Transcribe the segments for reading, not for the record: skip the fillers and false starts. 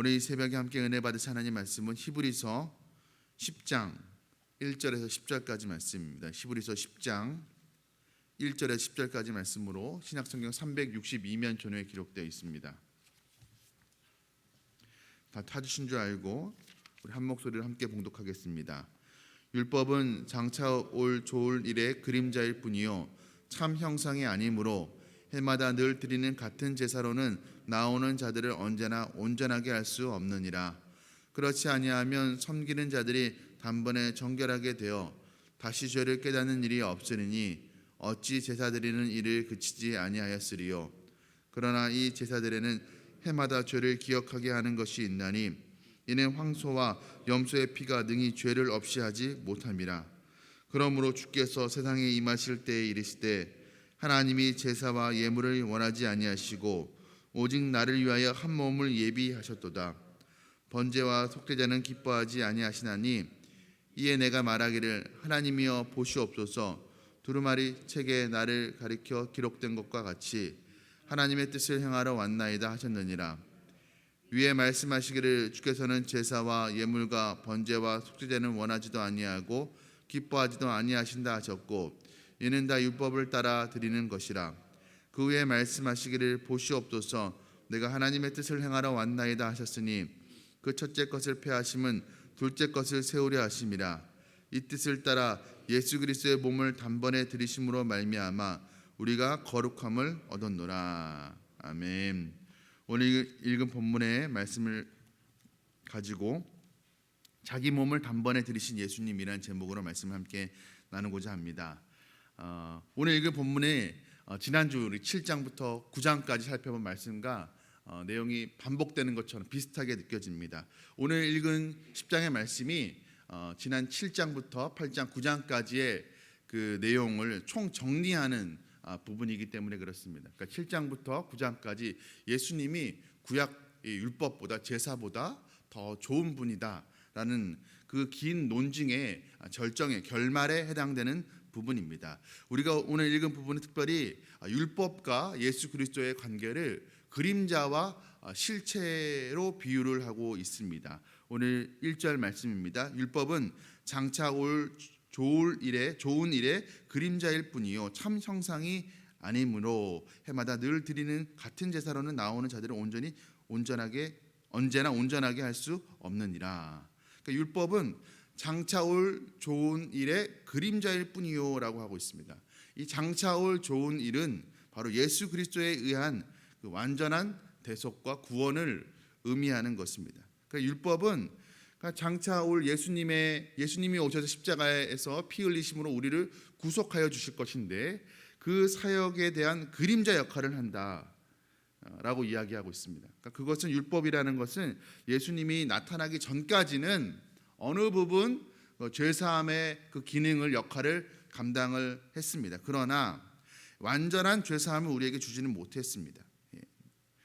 오늘 이 새벽에 함께 은혜 받으신 하나님 말씀은 히브리서 10장 1절에서 10절까지 말씀입니다. 히브리서 10장 1절에서 10절까지 말씀으로 신약성경 362면 전후에 기록되어 있습니다. 다 찾으신 줄 알고 우리 한 목소리로 함께 봉독하겠습니다. 율법은 장차 올 좋을 일의 그림자일 뿐이요 참 형상이 아니므로 해마다 늘 드리는 같은 제사로는 나오는 자들을 언제나 온전하게 할 수 없느니라. 그렇지 아니하면 섬기는 자들이 단번에 정결하게 되어 다시 죄를 깨닫는 일이 없으리니 어찌 제사 드리는 일을 그치지 아니하였으리요. 그러나 이 제사들에는 해마다 죄를 기억하게 하는 것이 있나니 이는 황소와 염소의 피가 능히 죄를 없이 하지 못함이라. 그러므로 주께서 세상에 임하실 때에 이르시되 하나님이 제사와 예물을 원하지 아니하시고 오직 나를 위하여 한 몸을 예비하셨도다. 번제와 속죄자는 기뻐하지 아니하시나니 이에 내가 말하기를 하나님이여 보시옵소서. 두루마리 책에 나를 가리켜 기록된 것과 같이 하나님의 뜻을 행하러 왔나이다 하셨느니라. 위에 말씀하시기를 주께서는 제사와 예물과 번제와 속죄자는 원하지도 아니하고 기뻐하지도 아니하신다 하셨고 이는 다 율법을 따라 드리는 것이라. 그 후에 말씀하시기를 보시옵소서. 내가 하나님의 뜻을 행하러 왔나이다 하셨으니 그 첫째 것을 폐하심은 둘째 것을 세우려 하심이라. 이 뜻을 따라 예수 그리스도의 몸을 단번에 드리심으로 말미암아 우리가 거룩함을 얻었노라. 아멘. 오늘 읽은 본문의 말씀을 가지고 자기 몸을 단번에 드리신 예수님이라는 제목으로 말씀을 함께 나누고자 합니다. 오늘 읽은 본문에 지난주 우리 7장부터 9장까지 살펴본 말씀과 내용이 반복되는 것처럼 비슷하게 느껴집니다. 오늘 읽은 10장의 말씀이 지난 7장부터 8장, 9장까지의 그 내용을 총 정리하는 부분이기 때문에 그렇습니다. 그러니까 7장부터 9장까지 예수님이 구약 율법보다 제사보다 더 좋은 분이다라는 그 긴 논증의 절정의 결말에 해당되는 부분입니다. 우리가 오늘 읽은 부분은 특별히 율법과 예수 그리스도의 관계를 그림자와 실체로 비유를 하고 있습니다. 오늘 1절 말씀입니다. 율법은 장차 올 좋은 일의 그림자일 뿐이요 참 형상이 아니므로 해마다 늘 드리는 같은 제사로는 나오는 자들을 언제나 온전하게 할 수 없느니라. 그러니까 율법은 장차 올 좋은 일의 그림자일 뿐이요라고 하고 있습니다. 이 장차 올 좋은 일은 바로 예수 그리스도에 의한 그 완전한 대속과 구원을 의미하는 것입니다. 그러니까 율법은 장차 올 예수님이 오셔서 십자가에서 피 흘리심으로 우리를 구속하여 주실 것인데 그 사역에 대한 그림자 역할을 한다라고 이야기하고 있습니다. 그러니까 그것은 율법이라는 것은 예수님이 나타나기 전까지는 어느 부분 죄사함의 그 기능을 역할을 감당을 했습니다. 그러나 완전한 죄사함을 우리에게 주지는 못했습니다.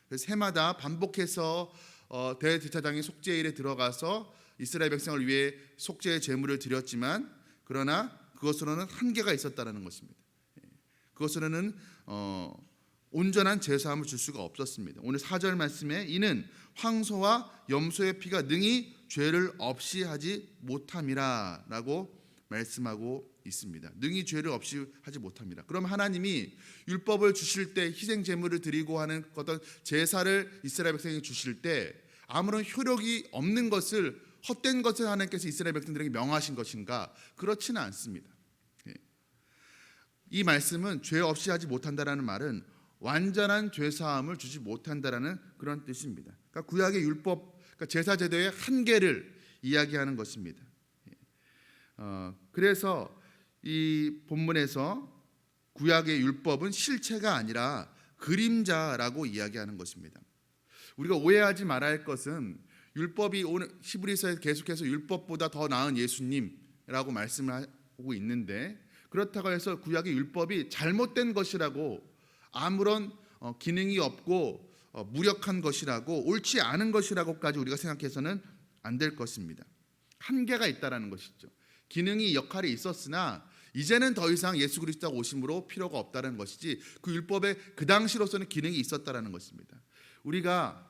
그래서 해마다 반복해서 대제사장이 속죄일에 들어가서 이스라엘 백성을 위해 속죄의 제물을 드렸지만 그러나 그것으로는 한계가 있었다는 것입니다. 그것으로는 온전한 제사함을 줄 수가 없었습니다. 오늘 4절 말씀에 이는 황소와 염소의 피가 능히 죄를 없이 하지 못함이라 라고 말씀하고 있습니다. 능히 죄를 없이 하지 못함이라. 그럼 하나님이 율법을 주실 때 희생 제물을 드리고 하는 어떤 제사를 이스라엘 백성에게 주실 때 아무런 효력이 없는 것을 헛된 것을 하나님께서 이스라엘 백성들에게 명하신 것인가? 그렇지는 않습니다. 이 말씀은 죄 없이 하지 못한다라는 말은 완전한 죄사함을 주지 못한다라는 그런 뜻입니다. 그러니까 구약의 율법, 그러니까 제사 제도의 한계를 이야기하는 것입니다. 그래서 이 본문에서 구약의 율법은 실체가 아니라 그림자라고 이야기하는 것입니다. 우리가 오해하지 말아야 할 것은 율법이 오늘 히브리서에 계속해서 율법보다 더 나은 예수님이라고 말씀을 하고 있는데 그렇다고 해서 구약의 율법이 잘못된 것이라고 아무런 기능이 없고 무력한 것이라고 옳지 않은 것이라고까지 우리가 생각해서는 안 될 것입니다. 한계가 있다라는 것이죠. 기능이 역할이 있었으나 이제는 더 이상 예수 그리스도가 오심으로 필요가 없다는 것이지 그 율법에 그 당시로서는 기능이 있었다라는 것입니다. 우리가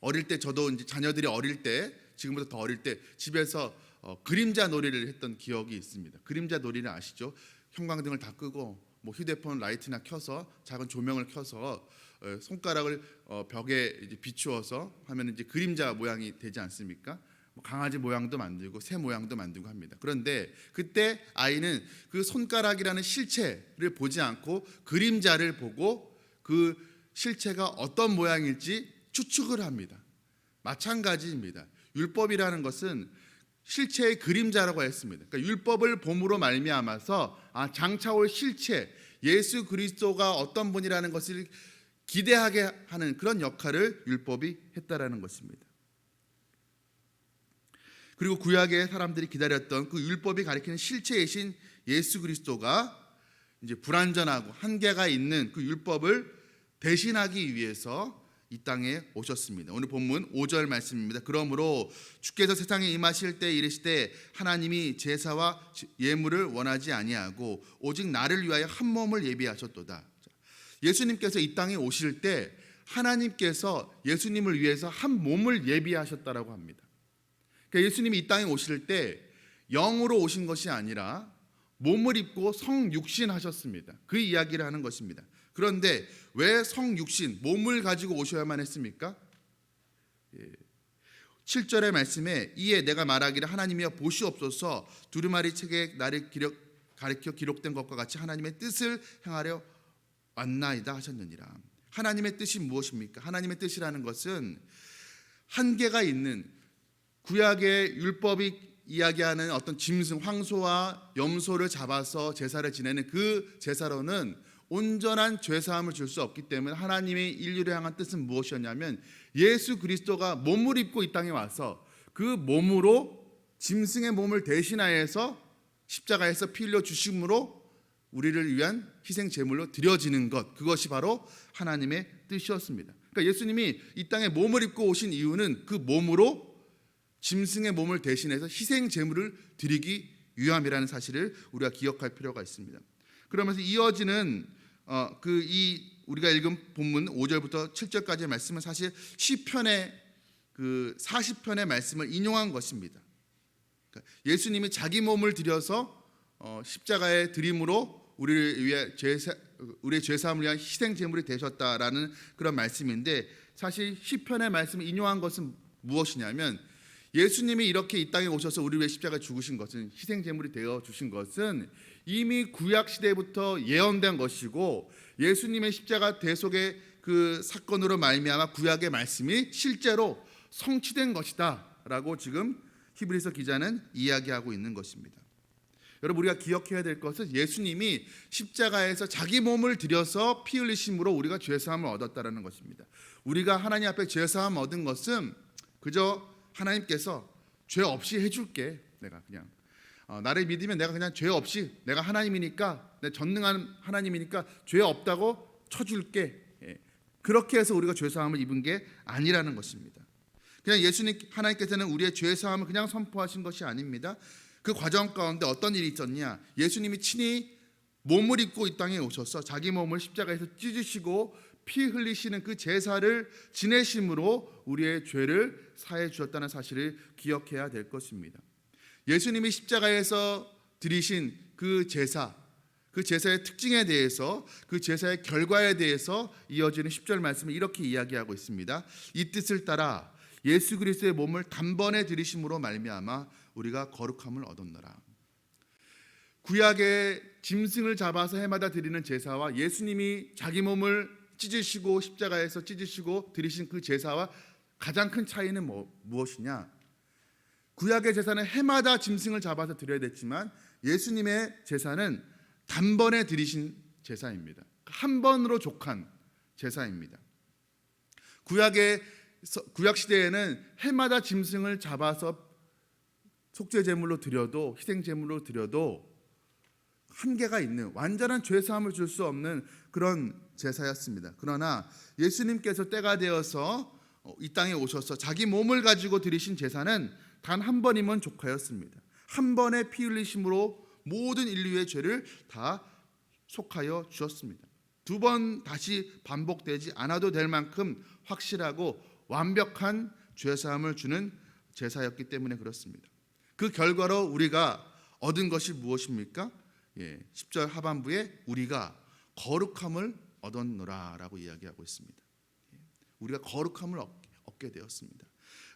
어릴 때 저도 이제 자녀들이 어릴 때, 지금보다 더 어릴 때 집에서 그림자 놀이를 했던 기억이 있습니다. 그림자 놀이는 아시죠? 형광등을 다 끄고 뭐 휴대폰 라이트나 켜서 작은 조명을 켜서 손가락을 벽에 이제 비추어서 하면 이제 그림자 모양이 되지 않습니까? 뭐 강아지 모양도 만들고 새 모양도 만들고 합니다. 그런데 그때 아이는 그 손가락이라는 실체를 보지 않고 그림자를 보고 그 실체가 어떤 모양일지 추측을 합니다. 마찬가지입니다. 율법이라는 것은 실체의 그림자라고 했습니다. 그러니까 율법을 봄으로 말미암아서 장차 올 실체, 예수 그리스도가 어떤 분이라는 것을 기대하게 하는 그런 역할을 율법이 했다라는 것입니다. 그리고 구약의 사람들이 기다렸던 그 율법이 가리키는 실체이신 예수 그리스도가 이제 불완전하고 한계가 있는 그 율법을 대신하기 위해서 이 땅에 오셨습니다. 오늘 본문 5절 말씀입니다. 그러므로 주께서 세상에 임하실 때 이르시되 하나님이 제사와 예물을 원하지 아니하고 오직 나를 위하여 한 몸을 예비하셨도다. 예수님께서 이 땅에 오실 때 하나님께서 예수님을 위해서 한 몸을 예비하셨다라고 합니다. 그러니까 예수님이 이 땅에 오실 때 영으로 오신 것이 아니라 몸을 입고 성육신 하셨습니다. 그 이야기를 하는 것입니다. 그런데 왜 성육신, 몸을 가지고 오셔야만 했습니까? 7절의 말씀에 이에 내가 말하기를 하나님이여 보시옵소서 두루마리 책에 나를 가리켜 기록된 것과 같이 하나님의 뜻을 행하려 왔나이다 하셨느니라. 하나님의 뜻이 무엇입니까? 하나님의 뜻이라는 것은 한계가 있는 구약의 율법이 이야기하는 어떤 짐승, 황소와 염소를 잡아서 제사를 지내는 그 제사로는 온전한 죄사함을 줄 수 없기 때문에 하나님의 인류를 향한 뜻은 무엇이었냐면 예수 그리스도가 몸을 입고 이 땅에 와서 그 몸으로 짐승의 몸을 대신하여서 십자가에서 피 흘려 주심으로 우리를 위한 희생 제물로 드려지는 것, 그것이 바로 하나님의 뜻이었습니다. 그러니까 예수님이 이 땅에 몸을 입고 오신 이유는 그 몸으로 짐승의 몸을 대신해서 희생 제물을 드리기 위함이라는 사실을 우리가 기억할 필요가 있습니다. 그러면서 이어지는 우리가 읽은 본문 5절부터 7절까지의 말씀은 사실 시편의 그 40편의 말씀을 인용한 것입니다. 그러니까 예수님이 자기 몸을 들여서 십자가에 드림으로 우리의 죄사함을 위한 희생 제물이 되셨다라는 그런 말씀인데, 사실 시편의 말씀을 인용한 것은 무엇이냐면 예수님이 이렇게 이 땅에 오셔서 우리 위해 십자가에 죽으신 것은, 희생 제물이 되어 주신 것은 이미 구약 시대부터 예언된 것이고 예수님의 십자가 대속의 그 사건으로 말미암아 구약의 말씀이 실제로 성취된 것이다라고 지금 히브리서 기자는 이야기하고 있는 것입니다. 여러분, 우리가 기억해야 될 것은 예수님이 십자가에서 자기 몸을 들여서 피 흘리심으로 우리가 죄사함을 얻었다라는 것입니다. 우리가 하나님 앞에 죄사함 얻은 것은 그저 하나님께서 죄 없이 해줄게, 내가 그냥 나를 믿으면 내가 그냥 죄 없이, 내가 하나님이니까, 내 전능한 하나님이니까 죄 없다고 쳐줄게, 그렇게 해서 우리가 죄사함을 입은 게 아니라는 것입니다. 그냥 예수님, 하나님께서는 우리의 죄사함을 그냥 선포하신 것이 아닙니다. 그 과정 가운데 어떤 일이 있었냐, 예수님이 친히 몸을 입고 이 땅에 오셔서 자기 몸을 십자가에서 찢으시고 피 흘리시는 그 제사를 지내심으로 우리의 죄를 사해 주셨다는 사실을 기억해야 될 것입니다. 예수님이 십자가에서 드리신 그 제사, 그 제사의 특징에 대해서, 그 제사의 결과에 대해서 이어지는 10절 말씀을 이렇게 이야기하고 있습니다. 이 뜻을 따라 예수 그리스도의 몸을 단번에 드리심으로 말미암아 우리가 거룩함을 얻었노라. 구약의 짐승을 잡아서 해마다 드리는 제사와 예수님이 자기 몸을 찢으시고 십자가에서 찢으시고 드리신 그 제사와 가장 큰 차이는 무엇이냐? 구약의 제사는 해마다 짐승을 잡아서 드려야 됐지만 예수님의 제사는 단번에 드리신 제사입니다. 한 번으로 족한 제사입니다. 구약 시대에는 해마다 짐승을 잡아서 속죄 제물로 드려도, 희생 제물로 드려도 한계가 있는, 완전한 죄 사함을 줄 수 없는 그런 제사였습니다. 그러나 예수님께서 때가 되어서 이 땅에 오셔서 자기 몸을 가지고 드리신 제사는 단 한 번이면 족하였습니다. 한 번의 피 흘리심으로 모든 인류의 죄를 다 속하여 주셨습니다. 두 번 다시 반복되지 않아도 될 만큼 확실하고 완벽한 죄사함을 주는 제사였기 때문에 그렇습니다. 그 결과로 우리가 얻은 것이 무엇입니까? 10절 하반부에 우리가 거룩함을 얻었노라라고 이야기하고 있습니다. 우리가 거룩함을 얻게 되었습니다.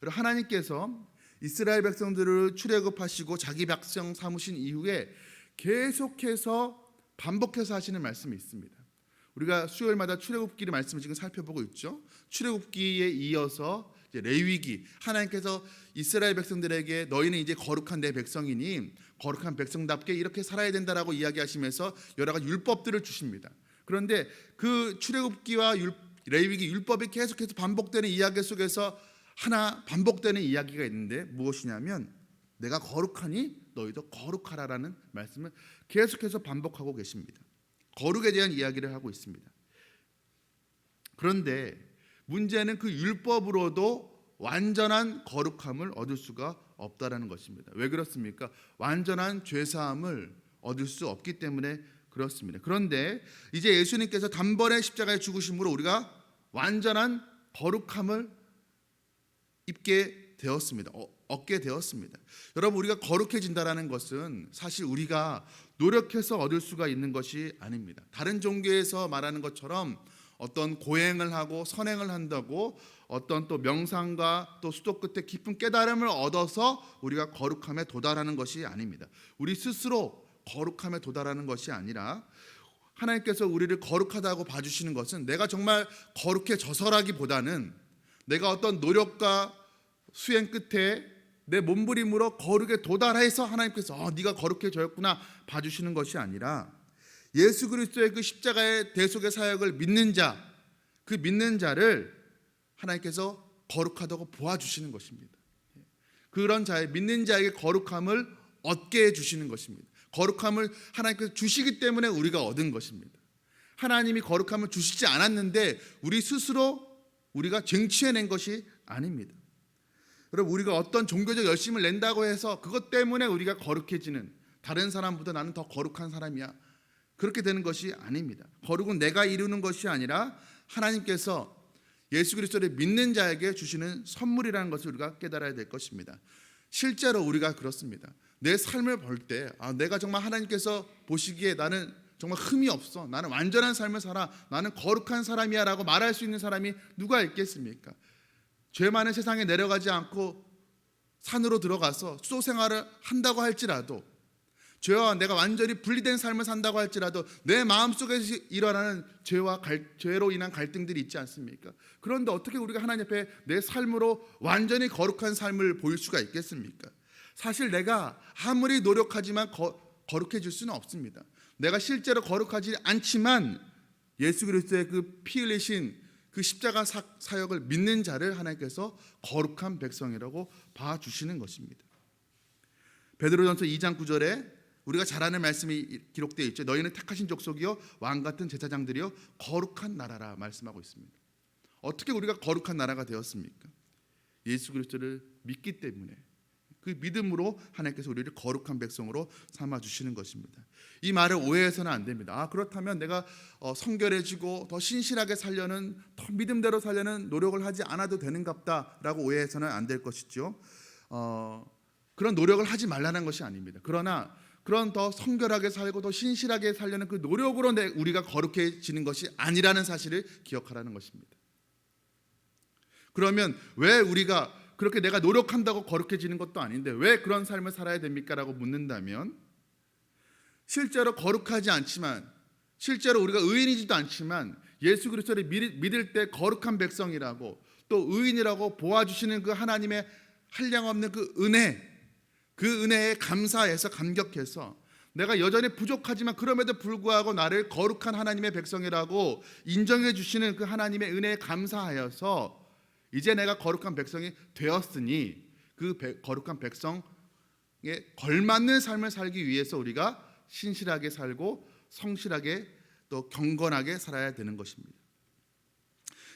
하나님께서 이스라엘 백성들을 출애굽하시고 자기 백성 삼으신 이후에 계속해서 반복해서 하시는 말씀이 있습니다. 우리가 수요일마다 출애굽기의 말씀을 지금 살펴보고 있죠. 출애굽기에 이어서 이제 레위기, 하나님께서 이스라엘 백성들에게 너희는 이제 거룩한 내 백성이니 거룩한 백성답게 이렇게 살아야 된다라고 이야기하시면서 여러 가지 율법들을 주십니다. 그런데 그 출애굽기와 레위기 율법이 계속해서 반복되는 이야기 속에서 하나 반복되는 이야기가 있는데 무엇이냐면 내가 거룩하니 너희도 거룩하라라는 말씀을 계속해서 반복하고 계십니다. 거룩에 대한 이야기를 하고 있습니다. 그런데 문제는 그 율법으로도 완전한 거룩함을 얻을 수가 없다라는 것입니다. 왜 그렇습니까? 완전한 죄사함을 얻을 수 없기 때문에 그렇습니다. 그런데 이제 예수님께서 단번에 십자가에 죽으심으로 우리가 완전한 거룩함을 입게 되었습니다. 얻게 되었습니다. 여러분, 우리가 거룩해진다라는 것은 사실 우리가 노력해서 얻을 수가 있는 것이 아닙니다. 다른 종교에서 말하는 것처럼 어떤 고행을 하고 선행을 한다고 어떤 또 명상과 또 수도 끝에 깊은 깨달음을 얻어서 우리가 거룩함에 도달하는 것이 아닙니다. 우리 스스로 거룩함에 도달하는 것이 아니라 하나님께서 우리를 거룩하다고 봐주시는 것은 내가 정말 거룩해져서라기보다는 내가 어떤 노력과 수행 끝에 내 몸부림으로 거룩에 도달해서 하나님께서 네가 거룩해졌구나 봐주시는 것이 아니라 예수 그리스도의 그 십자가의 대속의 사역을 믿는 자, 그 믿는 자를 하나님께서 거룩하다고 보아주시는 것입니다. 그런 자의 믿는 자에게 거룩함을 얻게 해주시는 것입니다. 거룩함을 하나님께서 주시기 때문에 우리가 얻은 것입니다. 하나님이 거룩함을 주시지 않았는데 우리 스스로 우리가 쟁취해낸 것이 아닙니다. 여러분, 우리가 어떤 종교적 열심을 낸다고 해서 그것 때문에 우리가 거룩해지는, 다른 사람보다 나는 더 거룩한 사람이야, 그렇게 되는 것이 아닙니다. 거룩은 내가 이루는 것이 아니라 하나님께서 예수 그리스도를 믿는 자에게 주시는 선물이라는 것을 우리가 깨달아야 될 것입니다. 실제로 우리가 그렇습니다. 내 삶을 볼 때 내가 정말 하나님께서 보시기에 나는 정말 흠이 없어, 나는 완전한 삶을 살아, 나는 거룩한 사람이야 라고 말할 수 있는 사람이 누가 있겠습니까? 죄 많은 세상에 내려가지 않고 산으로 들어가서 수도 생활을 한다고 할지라도, 죄와 내가 완전히 분리된 삶을 산다고 할지라도 내 마음속에서 일어나는 죄로 인한 갈등들이 있지 않습니까? 그런데 어떻게 우리가 하나님 앞에 내 삶으로 완전히 거룩한 삶을 보일 수가 있겠습니까? 사실 내가 아무리 노력하지만 거룩해질 수는 없습니다. 내가 실제로 거룩하지 않지만 예수 그리스도의 그 피 흘리신 그 십자가 사역을 믿는 자를 하나님께서 거룩한 백성이라고 봐주시는 것입니다. 베드로전서 2장 9절에 우리가 잘 아는 말씀이 기록되어 있죠. 너희는 택하신 족속이요 왕같은 제사장들이요 거룩한 나라라 말씀하고 있습니다. 어떻게 우리가 거룩한 나라가 되었습니까? 예수 그리스도를 믿기 때문에, 그 믿음으로 하나님께서 우리를 거룩한 백성으로 삼아주시는 것입니다. 이 말을 오해해서는 안 됩니다. 그렇다면 내가 성결해지고 더 신실하게 살려는, 더 믿음대로 살려는 노력을 하지 않아도 되는갑다라고 오해해서는 안 될 것이죠. 그런 노력을 하지 말라는 것이 아닙니다. 그러나 그런 더 성결하게 살고 더 신실하게 살려는 그 노력으로 우리가 거룩해지는 것이 아니라는 사실을 기억하라는 것입니다. 그러면 왜 우리가 그렇게 내가 노력한다고 거룩해지는 것도 아닌데 왜 그런 삶을 살아야 됩니까? 라고 묻는다면, 실제로 거룩하지 않지만, 실제로 우리가 의인이지도 않지만 예수 그리스도를 믿을 때 거룩한 백성이라고 또 의인이라고 보아주시는 그 하나님의 한량없는 그 은혜에 감사해서 감격해서 내가 여전히 부족하지만 그럼에도 불구하고 나를 거룩한 하나님의 백성이라고 인정해 주시는 그 하나님의 은혜에 감사하여서 이제 내가 거룩한 백성이 되었으니 그 거룩한 백성에 걸맞는 삶을 살기 위해서 우리가 신실하게 살고 성실하게 또 경건하게 살아야 되는 것입니다.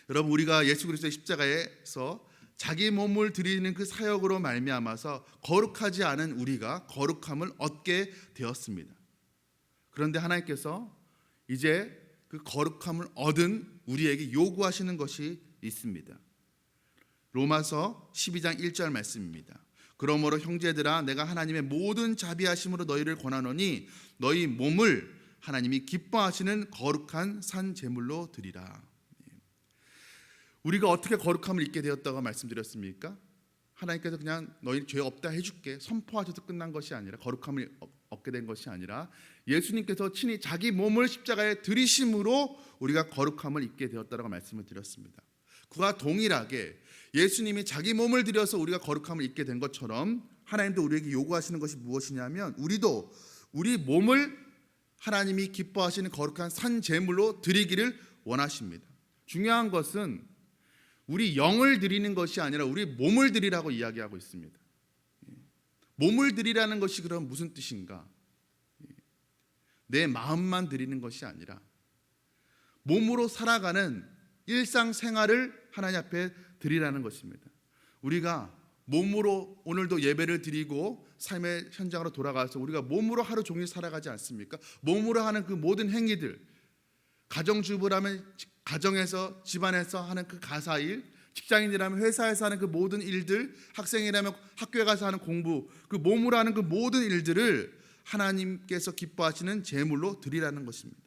여러분, 우리가 예수 그리스도의 십자가에서 자기 몸을 드리는 그 사역으로 말미암아서 거룩하지 않은 우리가 거룩함을 얻게 되었습니다. 그런데 하나님께서 이제 그 거룩함을 얻은 우리에게 요구하시는 것이 있습니다. 로마서 12장 1절 말씀입니다. 그러므로 형제들아 내가 하나님의 모든 자비하심으로 너희를 권하노니 너희 몸을 하나님이 기뻐하시는 거룩한 산 제물로 드리라. 우리가 어떻게 거룩함을 입게 되었다고 말씀드렸습니까? 하나님께서 그냥 너희 죄 없다 해줄게 선포하셔서 끝난 것이 아니라, 거룩함을 얻게 된 것이 아니라 예수님께서 친히 자기 몸을 십자가에 들이심으로 우리가 거룩함을 입게 되었다고 말씀을 드렸습니다. 그와 동일하게 예수님이 자기 몸을 들여서 우리가 거룩함을 입게 된 것처럼 하나님도 우리에게 요구하시는 것이 무엇이냐면, 우리도 우리 몸을 하나님이 기뻐하시는 거룩한 산 제물로 드리기를 원하십니다. 중요한 것은 우리 영을 드리는 것이 아니라 우리 몸을 드리라고 이야기하고 있습니다. 몸을 드리라는 것이 그럼 무슨 뜻인가? 내 마음만 드리는 것이 아니라 몸으로 살아가는 일상생활을 하나님 앞에 드리라는 것입니다. 우리가 몸으로 오늘도 예배를 드리고 삶의 현장으로 돌아가서 우리가 몸으로 하루 종일 살아가지 않습니까? 몸으로 하는 그 모든 행위들, 가정주부라면 가정에서 집안에서 하는 그 가사일, 직장인이라면 회사에서 하는 그 모든 일들, 학생이라면 학교에 가서 하는 공부, 그 몸으로 하는 그 모든 일들을 하나님께서 기뻐하시는 제물로 드리라는 것입니다.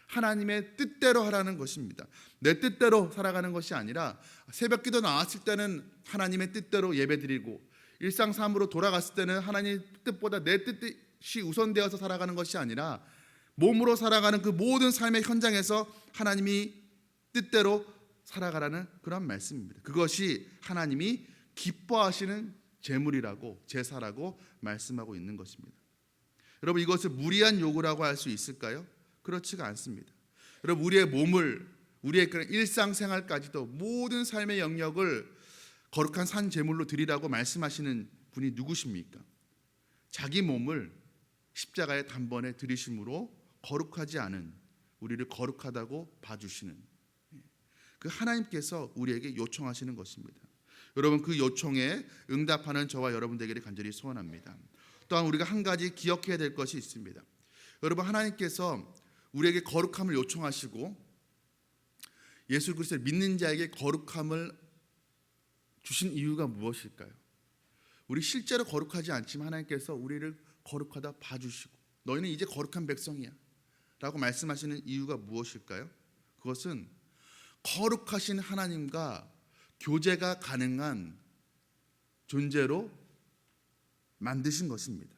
하나님의 뜻대로 하라는 것입니다. 내 뜻대로 살아가는 것이 아니라 새벽기도 나왔을 때는 하나님의 뜻대로 예배드리고 일상삶으로 돌아갔을 때는 하나님의 뜻보다 내 뜻이 우선되어서 살아가는 것이 아니라 몸으로 살아가는 그 모든 삶의 현장에서 하나님이 뜻대로 살아가라는 그런 말씀입니다. 그것이 하나님이 기뻐하시는 제물이라고, 제사라고 말씀하고 있는 것입니다. 여러분, 이것을 무리한 요구라고 할 수 있을까요? 그렇지가 않습니다. 여러분, 우리의 몸을, 우리의 그런 일상생활까지도 모든 삶의 영역을 거룩한 산 제물로 드리라고 말씀하시는 분이 누구십니까? 자기 몸을 십자가에 단번에 들이심으로 거룩하지 않은 우리를 거룩하다고 봐주시는 그 하나님께서 우리에게 요청하시는 것입니다. 여러분, 그 요청에 응답하는 저와 여러분 되기를 간절히 소원합니다. 또한 우리가 한 가지 기억해야 될 것이 있습니다. 여러분, 하나님께서 우리에게 거룩함을 요청하시고 예수 그리스도를 믿는 자에게 거룩함을 주신 이유가 무엇일까요? 우리 실제로 거룩하지 않지만 하나님께서 우리를 거룩하다 봐주시고 너희는 이제 거룩한 백성이야 라고 말씀하시는 이유가 무엇일까요? 그것은 거룩하신 하나님과 교제가 가능한 존재로 만드신 것입니다.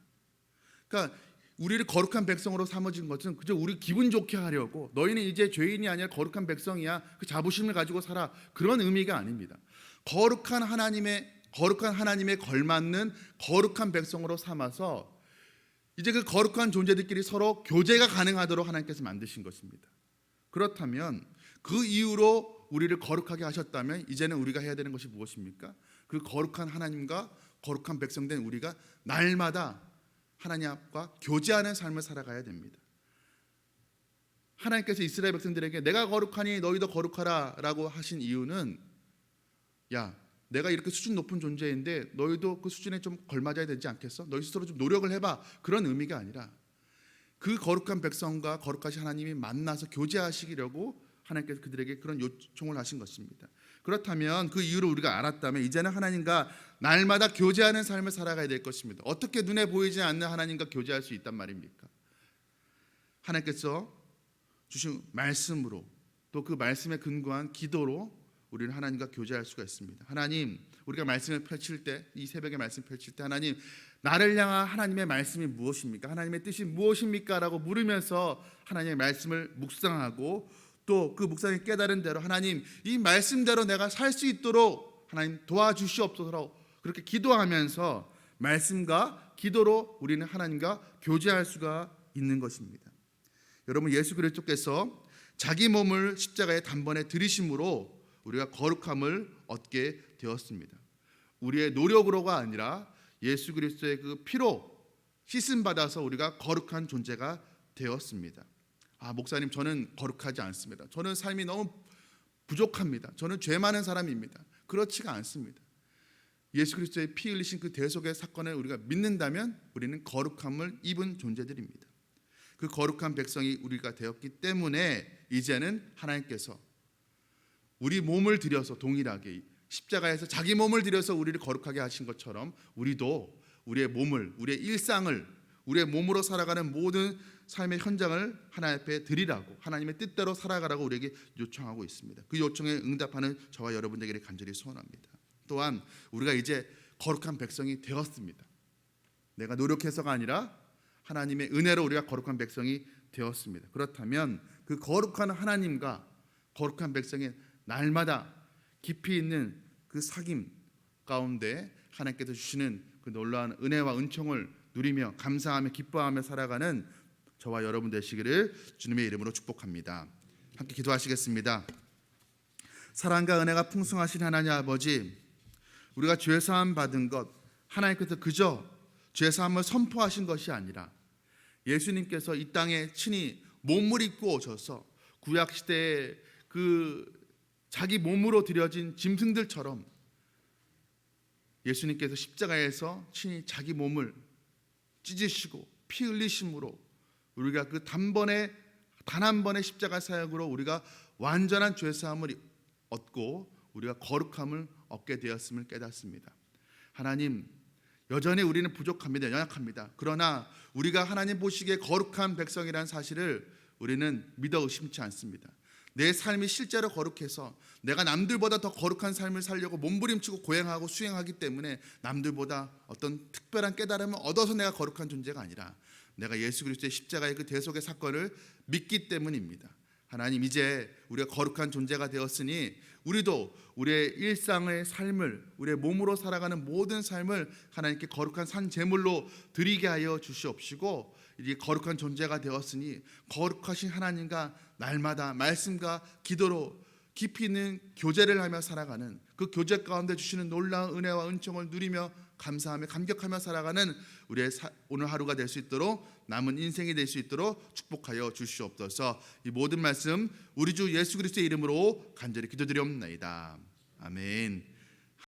그러니까 우리를 거룩한 백성으로 삼아진 것은 그저 우리 기분 좋게 하려고, 너희는 이제 죄인이 아니라 거룩한 백성이야, 그 자부심을 가지고 살아, 그런 의미가 아닙니다. 거룩한 하나님에 걸맞는 거룩한 백성으로 삼아서 이제 그 거룩한 존재들끼리 서로 교제가 가능하도록 하나님께서 만드신 것입니다. 그렇다면 그 이유로 우리를 거룩하게 하셨다면 이제는 우리가 해야 되는 것이 무엇입니까? 그 거룩한 하나님과 거룩한 백성된 우리가 날마다 하나님 앞과 교제하는 삶을 살아가야 됩니다. 하나님께서 이스라엘 백성들에게 내가 거룩하니 너희도 거룩하라 라고 하신 이유는, 야, 내가 이렇게 수준 높은 존재인데 너희도 그 수준에 좀 걸맞아야 되지 않겠어? 너희 스스로 좀 노력을 해봐, 그런 의미가 아니라 그 거룩한 백성과 거룩하신 하나님이 만나서 교제하시려고 하나님께서 그들에게 그런 요청을 하신 것입니다. 그렇다면 그 이유를 우리가 알았다면 이제는 하나님과 날마다 교제하는 삶을 살아가야 될 것입니다. 어떻게 눈에 보이지 않는 하나님과 교제할 수 있단 말입니까? 하나님께서 주신 말씀으로, 또 그 말씀에 근거한 기도로 우리는 하나님과 교제할 수가 있습니다. 하나님, 우리가 말씀을 펼칠 때, 이 새벽에 말씀 펼칠 때 하나님, 나를 향한 하나님의 말씀이 무엇입니까? 하나님의 뜻이 무엇입니까? 라고 물으면서 하나님의 말씀을 묵상하고 또 그 묵상이 깨달은 대로 하나님, 이 말씀대로 내가 살 수 있도록 하나님 도와주시옵소서, 그렇게 기도하면서 말씀과 기도로 우리는 하나님과 교제할 수가 있는 것입니다. 여러분, 예수 그리스도께서 자기 몸을 십자가에 단번에 들이심으로 우리가 거룩함을 얻게 되었습니다. 우리의 노력으로가 아니라 예수 그리스도의 그 피로 씻음 받아서 우리가 거룩한 존재가 되었습니다. 목사님, 저는 거룩하지 않습니다. 저는 삶이 너무 부족합니다. 저는 죄 많은 사람입니다. 그렇지가 않습니다. 예수 그리스도의 피 흘리신 그 대속의 사건을 우리가 믿는다면 우리는 거룩함을 입은 존재들입니다. 그 거룩한 백성이 우리가 되었기 때문에 이제는 하나님께서 우리 몸을 들여서 동일하게 십자가에서 자기 몸을 들여서 우리를 거룩하게 하신 것처럼 우리도 우리의 몸을, 우리의 일상을, 우리의 몸으로 살아가는 모든 삶의 현장을 하나님 앞에 드리라고, 하나님의 뜻대로 살아가라고 우리에게 요청하고 있습니다. 그 요청에 응답하는 저와 여러분들에게 간절히 소원합니다. 또한 우리가 이제 거룩한 백성이 되었습니다. 내가 노력해서가 아니라 하나님의 은혜로 우리가 거룩한 백성이 되었습니다. 그렇다면 그 거룩한 하나님과 거룩한 백성의 날마다 깊이 있는 그 사귐 가운데 하나님께서 주시는 그 놀라운 은혜와 은총을 누리며 감사하며 기뻐하며 살아가는 저와 여러분 되시기를 주님의 이름으로 축복합니다. 함께 기도하시겠습니다. 사랑과 은혜가 풍성하신 하나님 아버지, 우리가 죄사함 받은 것, 하나님께서 그저 죄사함을 선포하신 것이 아니라 예수님께서 이 땅에 친히 몸을 입고 오셔서 구약시대에 그 자기 몸으로 드려진 짐승들처럼 예수님께서 십자가에서 친히 자기 몸을 찢으시고 피 흘리심으로 우리가 그 단 한 번의 십자가 사역으로 우리가 완전한 죄사함을 얻고 우리가 거룩함을 얻게 되었음을 깨닫습니다. 하나님, 여전히 우리는 부족합니다. 연약합니다. 그러나 우리가 하나님 보시기에 거룩한 백성이라는 사실을 우리는 믿어 의심치 않습니다. 내 삶이 실제로 거룩해서 내가 남들보다 더 거룩한 삶을 살려고 몸부림치고 고행하고 수행하기 때문에 남들보다 어떤 특별한 깨달음을 얻어서 내가 거룩한 존재가 아니라 내가 예수 그리스도의 십자가의 그 대속의 사건을 믿기 때문입니다. 하나님, 이제 우리가 거룩한 존재가 되었으니 우리도 우리의 일상의 삶을, 우리의 몸으로 살아가는 모든 삶을 하나님께 거룩한 산 제물로 드리게 하여 주시옵시고, 이제 거룩한 존재가 되었으니 거룩하신 하나님과 날마다 말씀과 기도로 깊이 있는 교제를 하며 살아가는, 그 교제 가운데 주시는 놀라운 은혜와 은총을 누리며 감사하며 감격하며 살아가는 우리의 오늘 하루가 될 수 있도록, 남은 인생이 될 수 있도록 축복하여 주시옵소서. 이 모든 말씀 우리 주 예수 그리스도의 이름으로 간절히 기도드리옵나이다. 아멘.